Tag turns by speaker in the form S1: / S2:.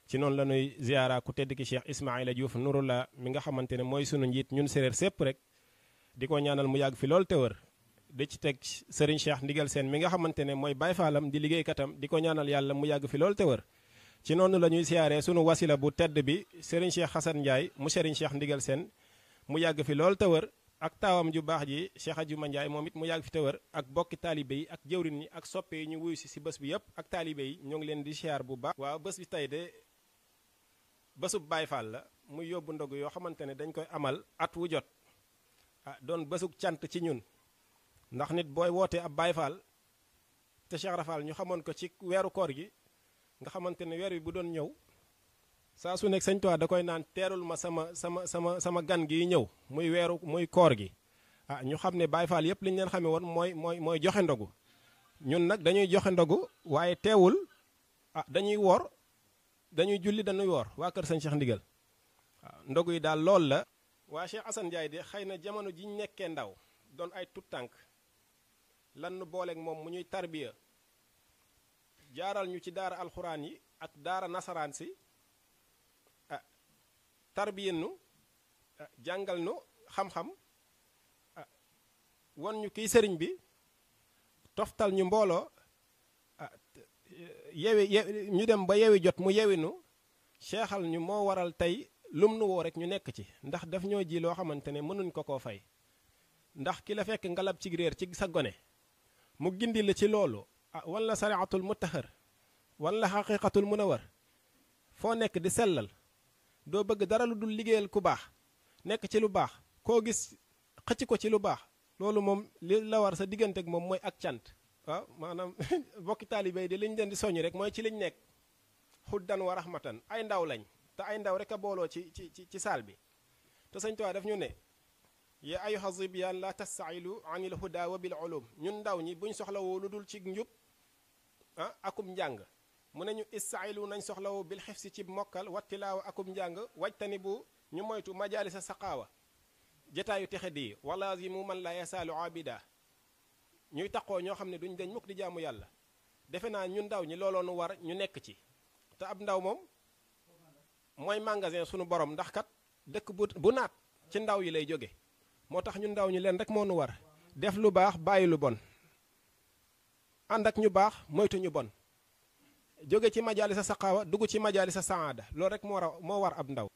S1: ci noonu la ñuy ziara ku tedd ki Cheikh Ismaïla Diouf Nouroullah mi nga xamante ne mooy sunu njiit ñun séréer sépp rek di ko ñaanal mu yàgg fi lool te wër di ci teg Serigne Cheikh Ndigal Sène mi nga xamante ne mooy Baye Fallam di liggéeykatam di ko ñaanal yàlla mu yàgg fi lool te wër ci noonu la ñuy siyaaree sunu wasila bu tedd bi Serigne Cheikh Xasan Ndiaye mu Serigne Cheikh Ndigal Sène mu yàgg fi lool te wër ak taawam ju baax ji Cheikh Adjuma Ndiaye moom it mu yàgg fi te wër ak bokki taalibe yi ak jëwrin yi ak soppe yi ñu wuyu si bés bi yëpp ak taalibe yi ñoo ngi leen di siyaar bu baax. waaw bés bi tey de bésub Baye Fall la muy yóbbu ndogu yoo xamante ne dañ koy amal at wu jot doon bésub cant ci ñun ndax nit booy wootee ab Baye Fall te Cheikh Rafal ñu xamoon ko ci weeru koor gi nga xamante ne weer wi bu doon ñëw saa su nekk Sëñ Tuubaa da koy naan teerul ma sama gan gi ñëw muy koor gi ñu xam ne Baye Fall yëpp li ñu leen xamee woon mooy joxe ndogu ñun nag dañuy joxe ndogu waaye teewul dañuy woor dañuy julli dañuy woor waa kër Sëñ Cheikh Ndigal waaw ndogu yi daal loolu la. waa Cheikh Assane Ndiaye de xëy na jamono ji ñu nekkee ndaw doon ay tut tànk lan nu booleeg moom mu ñuy tarbiya jaaral ñu ci daara alxuraan yi ak daara nasaraan si tarbiya nu jàngal nu xam-xam won ñu kiy sëriñ bi toftal ñu mbooloo ñu dem ba yewi jot mu yewi nu seexal ñu moo waral tey lum nu woo rek ñu nekk ci ndax daf ñoo ji loo xamante ne mënuñ ko koo fay ndax ki la fekk ngalab ci réer ci sa gone mu gindi la ci loolu wala sariatul mutahar wala xaqiqatul munawar foo nekk di sellal doo bëgg dara lu dul liggéeyal ku baax nekk ci lu baax koo gis xëcc ko ci lu baax loolu moom li la war sa diggante ak moom mooy ak cant. waaw maanaam bokki taalibe yi de liñ leen di soññ rek mooy ci liñ nekk xuddan wa rahmatan ay ndaw lañ te ay ndaw rek a booloo ci saal bi te Sëñ Tuubaa daf ñu ne ya ayyuha zibyaan la tastailu anil huda wa bil ulum ñun ndaw ñi buñ soxlawoo lu dul ci njub akum njàng mu ne ñu istailu nañ soxlawoo bil xifsi ci mokkal wattilaawa akum njàng wajtani bu ñu moytu majaalisa saqaawa jataayu texe di walaazimu man la yasaalu abida ñuy taqoo ñoo xam ne duñ dañ mukk di jaamu yàlla defe naa ñun ndaw ñi looloo nu war ñu nekk ci te ab ndaw moom mooy magasin sunu borom ndax kat dëkk bu naat ci ndaw yi lay jóge moo tax ñun ndaw ñi leen rek moo nu war def lu baax bàyyi lu bon ànd ak ñu baax moytu ñu bon jóge ci majaali sa saqaawa dugg ci majaali sa saada loolu rek moo war ab ndaw